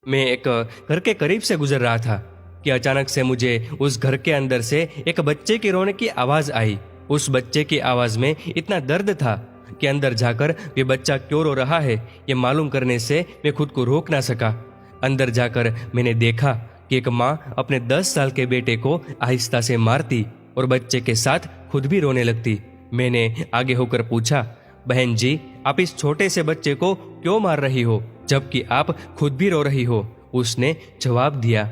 मैं एक घर के करीब से गुजर रहा था कि अचानक से मुझे उस घर के अंदर से एक बच्चे के रोने की आवाज आई। उस बच्चे की आवाज में इतना दर्द था कि अंदर जाकर ये बच्चा क्यों रो रहा है ये मालूम करने से मैं खुद को रोक ना सका। अंदर जाकर मैंने देखा कि एक माँ अपने 10 साल के बेटे को आहिस्ता से मारती और बच्चे के साथ खुद भी रोने लगती। मैंने आगे होकर पूछा, बहन जी, आप इस छोटे से बच्चे को क्यों मार रही हो जबकि आप खुद भी रो रही हो? उसने जवाब दिया,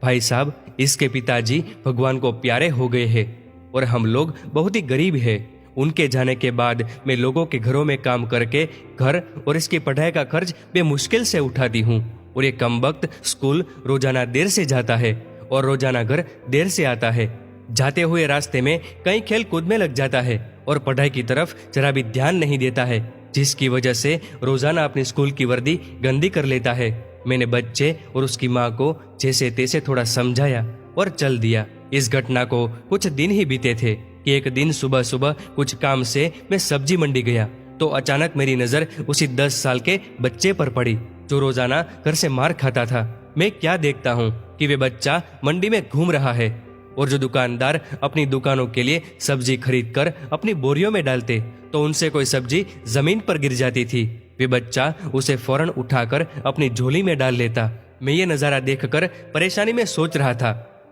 भाई साहब, इसके पिताजी भगवान को प्यारे हो गए हैं और हम लोग बहुत ही गरीब हैं। उनके जाने के बाद मैं लोगों के घरों में काम करके घर और इसकी पढ़ाई का खर्च बेमुश्किल से उठाती हूँ और ये कमबख्त स्कूल रोजाना देर से जाता है और रोजाना घर देर से आता है। जाते हुए रास्ते में कई खेल कूद में लग जाता है और पढ़ाई की तरफ जरा भी ध्यान नहीं देता है, जिसकी वजह से रोजाना अपनी स्कूल की वर्दी गंदी कर लेता है। मैंने बच्चे और उसकी माँ को जैसे तैसे थोड़ा समझाया और चल दिया। इस घटना को कुछ दिन ही बीते थे कि एक दिन सुबह सुबह कुछ काम से मैं सब्जी मंडी गया तो अचानक मेरी नजर उसी 10 साल के बच्चे पर पड़ी जो रोजाना घर से मार खाता था। मैं क्या देखता हूँ कि वे बच्चा मंडी में घूम रहा है और जो दुकानदार अपनी दुकानों के लिए सब्जी खरीद कर अपनी बोरियों में डालते तो उनसे कोई सब्जी जमीन पर गिर जाती थी, वे बच्चा उसे फौरन उठाकर अपनी झोली में डाल लेता। मैं ये नजारा देखकर परेशानी में सोच रहा था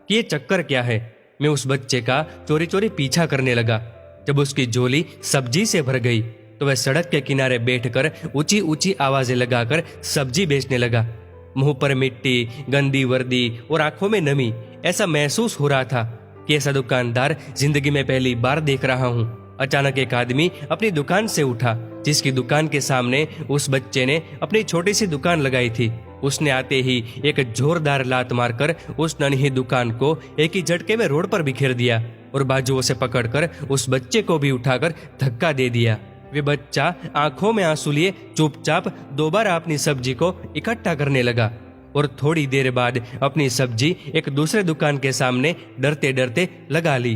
कि ये चक्कर क्या है। मैं उस बच्चे का चोरी चोरी पीछा करने लगा। जब उसकी झोली सब्जी से भर गई तो वह सड़क के किनारे बैठकर ऊंची ऊंची आवाजें लगाकर सब्जी बेचने लगा। मुंह पर मिट्टी, गंदी वर्दी और आंखों में नमी, ऐसा महसूस हो रहा था कि ऐसा दुकानदार जिंदगी में पहली बार देख रहा हूँ। अचानक एक आदमी अपनी दुकान से उठा जिसकी दुकान के सामने उस बच्चे ने अपनी छोटी सी दुकान लगाई थी। उसने आते ही एक जोरदार लात मारकर उस नन्ही दुकान को एक ही झटके में रोड पर बिखेर दिया और बाजुओं से पकड़कर उस बच्चे को भी उठाकर धक्का दे दिया। वे बच्चा आंखों में आंसू लिए चुपचाप दोबारा अपनी सब्जी को इकट्ठा करने लगा और थोड़ी देर बाद अपनी सब्जी एक दूसरे दुकान के सामने डरते डरते लगा ली।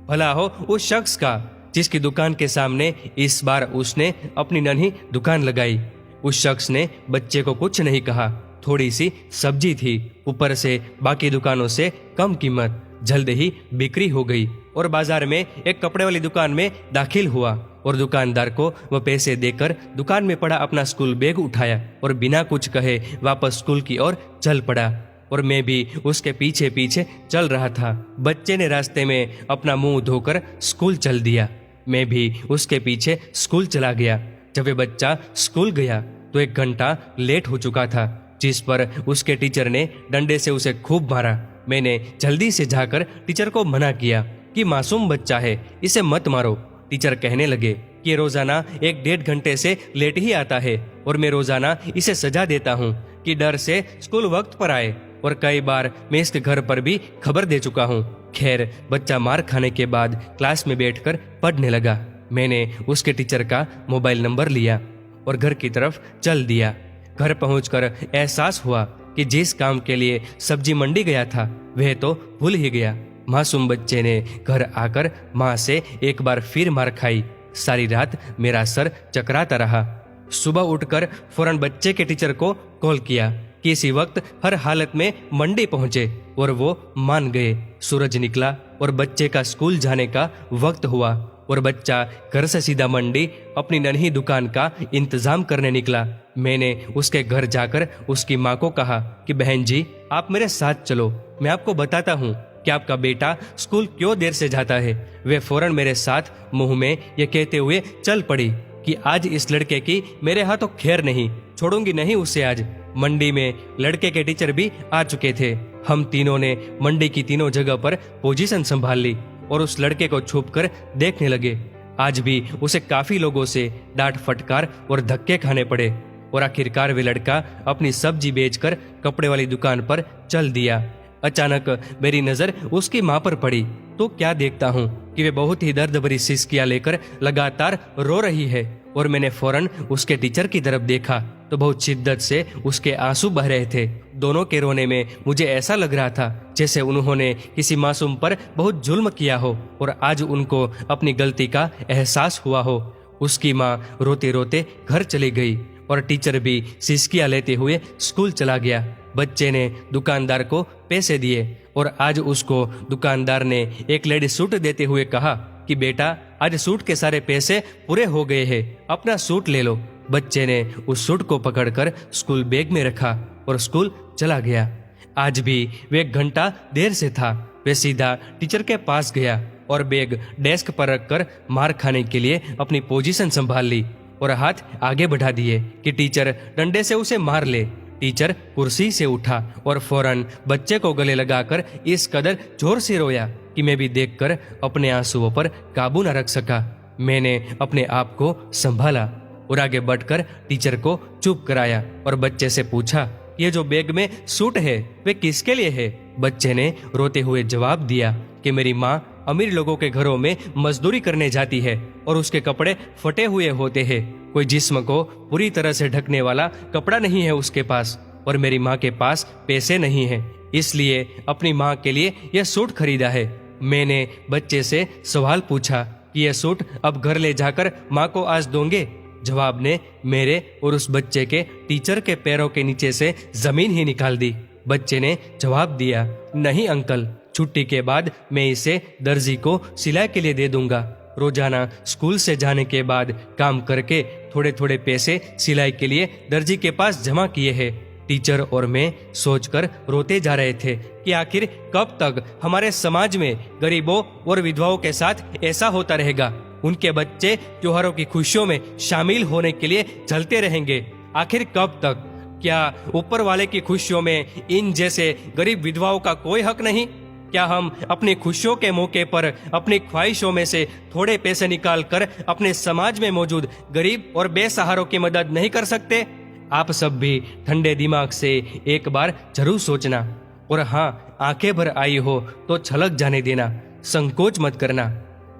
भला हो उस शख्स का जिसकी दुकान के सामने इस बार उसने अपनी नन्ही दुकान लगाई। उस शख्स ने बच्चे को कुछ नहीं कहा। थोड़ी सी सब्जी थी, ऊपर से बाकी दुकानों से कम कीमत। जल्द ही बिक्री हो गई और बाजार में एक कपड़े वाली दुकान में दाखिल हुआ और दुकानदार को वह पैसे देकर दुकान में पड़ा अपना स्कूल बैग उठाया और बिना कुछ कहे वापस स्कूल की ओर चल पड़ा और मैं भी उसके पीछे पीछे चल रहा था। बच्चे ने रास्ते में अपना मुंह धोकर स्कूल चल दिया। मैं भी उसके पीछे स्कूल चला गया। जब वह बच्चा स्कूल गया तो 1 घंटा लेट हो चुका था, जिस पर उसके टीचर ने डंडे से उसे खूब मारा। मैंने जल्दी से जाकर टीचर को मना किया कि मासूम बच्चा है, इसे मत मारो। टीचर कहने लगे कि रोजाना 1-1.5 घंटे से लेट ही आता है और मैं रोजाना इसे सजा देता हूँ कि डर से स्कूल वक्त पर आए और कई बार मैं इसके घर पर भी खबर दे चुका हूँ। खैर, बच्चा मार खाने के बाद क्लास में बैठकर पढ़ने लगा। मैंने उसके टीचर का मोबाइल नंबर लिया और घर की तरफ चल दिया। घर पहुंचकर एहसास हुआ कि जिस काम के लिए सब्जी मंडी गया था वह तो भूल ही गया। मासूम बच्चे ने घर आकर माँ से एक बार फिर मार खाई। सारी रात मेरा सर चकराता रहा। सुबह उठकर फौरन बच्चे के टीचर को कॉल किया कि इसी वक्त हर हालत में मंडी पहुंचे और वो मान गए। सूरज निकला और बच्चे का स्कूल जाने का वक्त हुआ और बच्चा घर से सीधा मंडी अपनी नन्ही दुकान का इंतजाम करने निकला। मैंने उसके घर जाकर उसकी माँ को कहा कि बहन जी, आप मेरे साथ चलो, मैं आपको बताता हूँ कि आपका बेटा स्कूल क्यों देर से जाता है। वे फौरन मेरे साथ मुंह में ये कहते हुए चल पड़ी कि आज इस लड़के की मेरे हाथों खैर नहीं, छोड़ूंगी नहीं उसे आज। मंडी में लड़के के टीचर भी आ चुके थे। हम तीनों ने मंडी की तीनों जगह पर पोजीशन संभाल ली और उस लड़के को छुपकर देखने लगे। आज भी उसे काफी लोगों से डांट फटकार और धक्के खाने पड़े और आखिरकार वे लड़का अपनी सब्जी बेचकर कपड़े वाली दुकान पर चल दिया। अचानक मेरी नजर उसकी माँ पर पड़ी तो क्या देखता हूँ कि वे बहुत ही दर्द भरी सिसकियां लेकर लगातार रो रही है और मैंने फौरन उसके टीचर की तरफ देखा तो बहुत शिद्दत से उसके आंसू बह रहे थे। दोनों के रोने में मुझे ऐसा लग रहा था जैसे उन्होंने किसी मासूम पर बहुत जुल्म किया हो और आज उनको अपनी गलती का एहसास हुआ हो। उसकी माँ रोते रोते घर चली गई और टीचर भी सिसकियां लेते हुए स्कूल चला गया। बच्चे ने दुकानदार को पैसे दिए और आज उसको दुकानदार ने एक लेडी सूट देते हुए कहा कि बेटा, आज सूट के सारे पैसे पूरे हो गए हैं, अपना सूट ले लो। बच्चे ने उस सूट को पकड़कर स्कूल बैग में रखा और स्कूल चला गया। आज भी वे 1 घंटा देर से था। वे सीधा टीचर के पास गया और बैग डेस्क पर रखकर मार खाने के लिए अपनी पोजीशन संभाल ली और हाथ आगे बढ़ा दिए कि टीचर डंडे से उसे मार ले। टीचर कुर्सी से उठा और फौरन बच्चे को गले लगाकर इस कदर जोर से रोया कि मैं भी देखकर अपने आंसुओं पर काबू न रख सका। मैंने अपने आप को संभाला और आगे बढ़कर टीचर को चुप कराया और बच्चे से पूछा, ये जो बैग में सूट है वे किसके लिए है? बच्चे ने रोते हुए जवाब दिया कि मेरी माँ अमीर लोगों के घरों में मजदूरी करने जाती है और उसके कपड़े फटे हुए होते हैं। कोई जिस्म को पूरी तरह से ढकने वाला कपड़ा नहीं है उसके पास और मेरी माँ के पास पैसे नहीं है, इसलिए अपनी माँ के लिए यह सूट खरीदा है। मैंने बच्चे से सवाल पूछा कि यह सूट अब घर ले जाकर माँ को आज दोगे? जवाब ने मेरे और उस बच्चे के टीचर के पैरों के नीचे से जमीन ही निकाल दी। बच्चे ने जवाब दिया, नहीं अंकल, छुट्टी के बाद मैं इसे दर्जी को सिलाई के लिए दे दूंगा। रोजाना स्कूल से जाने के बाद काम करके थोड़े थोड़े पैसे सिलाई के लिए दर्जी के पास जमा किए हैं। टीचर और मैं सोचकर रोते जा रहे थे कि आखिर कब तक हमारे समाज में गरीबों और विधवाओं के साथ ऐसा होता रहेगा। उनके बच्चे त्योहारों की खुशियों में शामिल होने के लिए चलते रहेंगे। आखिर कब तक? क्या ऊपर वाले की खुशियों में इन जैसे गरीब विधवाओं का कोई हक नहीं? क्या हम अपनी खुशियों के मौके पर अपनी ख्वाहिशों में से थोड़े पैसे निकाल कर अपने समाज में मौजूद गरीब और बेसहारों की मदद नहीं कर सकते? आप सब भी ठंडे दिमाग से एक बार जरूर सोचना और हाँ, आंखें भर आई हो तो छलक जाने देना, संकोच मत करना।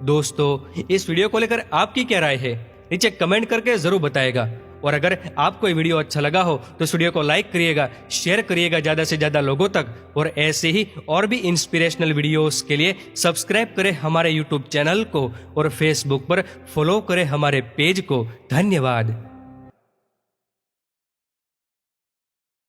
दोस्तों, इस वीडियो को लेकर आपकी क्या राय है? नीचे कमेंट करके जरूर बताएगा। और अगर आपको ये वीडियो अच्छा लगा हो तो इस वीडियो को लाइक करिएगा, शेयर करिएगा ज्यादा से ज्यादा लोगों तक और ऐसे ही और भी इंस्पिरेशनल वीडियोस के लिए सब्सक्राइब करें हमारे यूट्यूब चैनल को और फेसबुक पर फॉलो करें हमारे पेज को। धन्यवाद।